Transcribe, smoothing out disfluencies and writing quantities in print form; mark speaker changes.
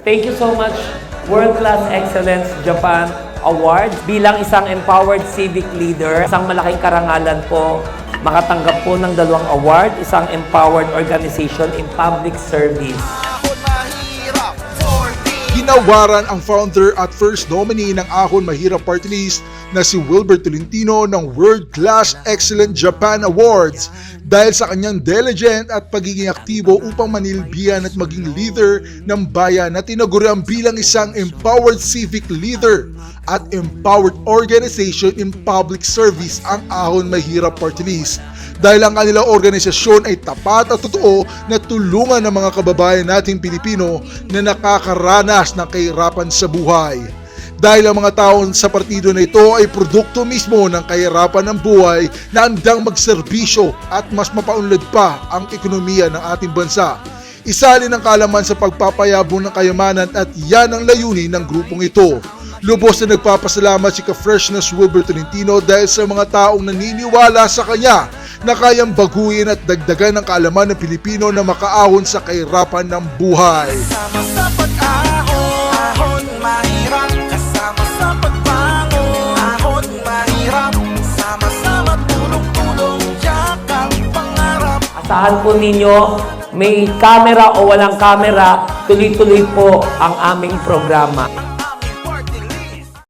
Speaker 1: Thank you so much, World Class Excellence Japan Award. Bilang isang empowered civic leader, isang malaking karangalan po makatanggap po ng 2 award, isang empowered organization in public service.
Speaker 2: Ginawaran ang founder at first nominee ng Ahon Mahirap Party List na si Wilber Tolentino ng World Class Excellent Japan Awards dahil sa kanyang diligent at pagiging aktibo upang manilbihan at maging leader ng bayan na tinaguriang bilang isang empowered civic leader at empowered organization in public service ang Ahon Mahirap Party List. Dahil ang kanilang organisasyon ay tapat at totoo na tulungan ng mga kababayan nating Pilipino na nakakaranas ng kahirapan sa buhay. Dahil ang mga taon sa partido na ito ay produkto mismo ng kahirapan ng buhay na handang magserbisyo at mas mapaunlad pa ang ekonomiya ng ating bansa. Isalin ang kalaman sa pagpapayabong ng kayamanan at yan ang layunin ng grupong ito. Lubos na nagpapasalamat si Ka-Freshness Wilber Tolentino dahil sa mga taong naniniwala sa kanya na kayang baguhin at dagdagan ng kaalaman ng Pilipino na makaahon sa kahirapan ng buhay.
Speaker 3: Kasama sa pag-ahon, ahon mahirap. Kasama sa pagbangon, ahon mahirap. Sama-sama tulong-tulong, yakang pangarap.
Speaker 1: Asahan po ninyo, may camera o walang camera, tuloy-tuloy po ang aming programa.